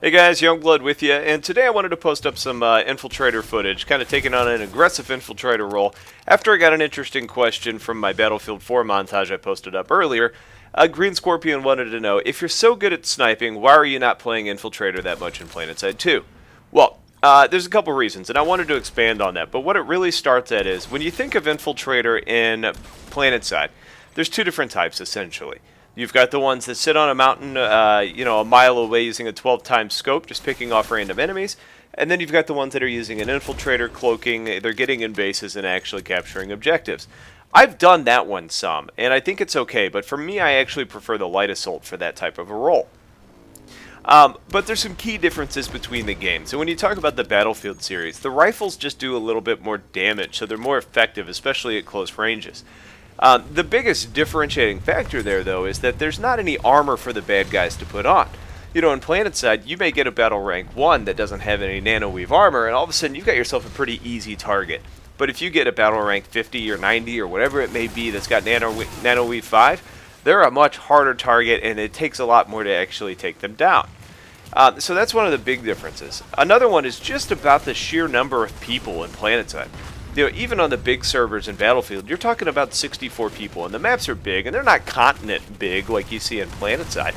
Hey guys, Youngblood with you, and today I wanted to post up some Infiltrator footage, kind of taking on an aggressive Infiltrator role, after I got an interesting question from my Battlefield 4 montage I posted up earlier. Green Scorpion wanted to know, if you're so good at sniping, why are you not playing Infiltrator that much in PlanetSide 2? Well, there's a couple reasons, and I wanted to expand on that, but what it really starts at is, when you think of Infiltrator in PlanetSide, there's two different types, essentially. You've got the ones that sit on a mountain, a mile away using a 12-times scope, just picking off random enemies. And then you've got the ones that are using an infiltrator, cloaking, they're getting in bases and actually capturing objectives. I've done that one some, and I think it's okay, but for me, I actually prefer the light assault for that type of a role. But there's some key differences between the games. So when you talk about the Battlefield series, the rifles just do a little bit more damage, so they're more effective, especially at close ranges. The biggest differentiating factor there, though, is that there's not any armor for the bad guys to put on. You know, in PlanetSide, you may get a battle rank 1 that doesn't have any nanoweave armor, and all of a sudden you've got yourself a pretty easy target. But if you get a battle rank 50 or 90 or whatever it may be that's got nanoweave 5, they're a much harder target, and it takes a lot more to actually take them down. So that's one of the big differences. Another one is just about the sheer number of people in PlanetSide. You know, even on the big servers in Battlefield, you're talking about 64 people, and the maps are big, and they're not continent big like you see in PlanetSide,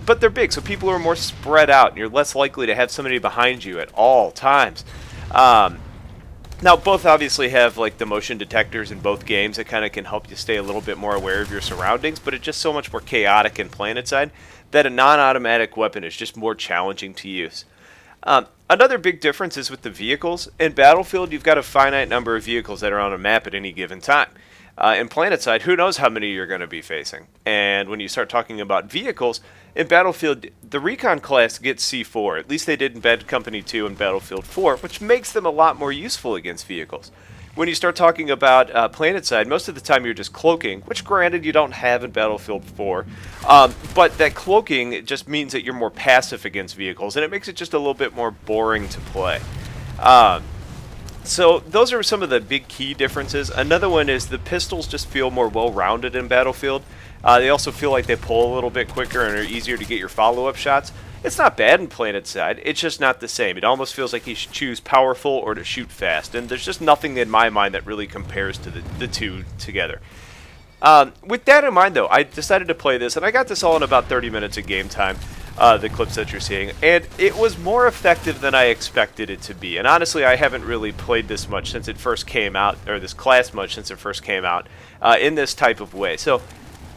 but they're big, so people are more spread out, and you're less likely to have somebody behind you at all times. Now, both obviously have like the motion detectors in both games that kind of can help you stay a little bit more aware of your surroundings, but it's just so much more chaotic in PlanetSide that a non-automatic weapon is just more challenging to use. Another big difference is with the vehicles. In Battlefield, you've got a finite number of vehicles that are on a map at any given time. In PlanetSide, who knows how many you're going to be facing. And when you start talking about vehicles, in Battlefield, the recon class gets C4. At least they did in Bad Company 2 and Battlefield 4, which makes them a lot more useful against vehicles. When you start talking about PlanetSide, most of the time you're just cloaking, which granted you don't have in Battlefield 4, but that cloaking just means that you're more passive against vehicles, and it makes it just a little bit more boring to play. So those are some of the big key differences. Another one is the pistols just feel more well-rounded in Battlefield. They also feel like they pull a little bit quicker and are easier to get your follow-up shots. It's not bad in PlanetSide, it's just not the same. It almost feels like you should choose powerful or to shoot fast, and there's just nothing in my mind that really compares to the two together. With that in mind, though, I decided to play this, and I got this all in about 30 minutes of game time, the clips that you're seeing, and it was more effective than I expected it to be. And honestly, I haven't really played this much since it first came out, or this class much since it first came out, in this type of way. So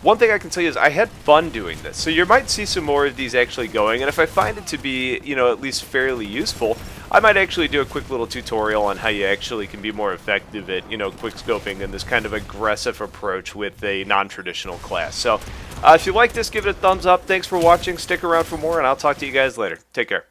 one thing I can tell you is I had fun doing this, so you might see some more of these actually going, and if I find it to be, at least fairly useful, I might actually do a quick little tutorial on how you actually can be more effective at, quick scoping and this kind of aggressive approach with a non-traditional class. So, if you like this, give it a thumbs up. Thanks for watching. Stick around for more, and I'll talk to you guys later. Take care.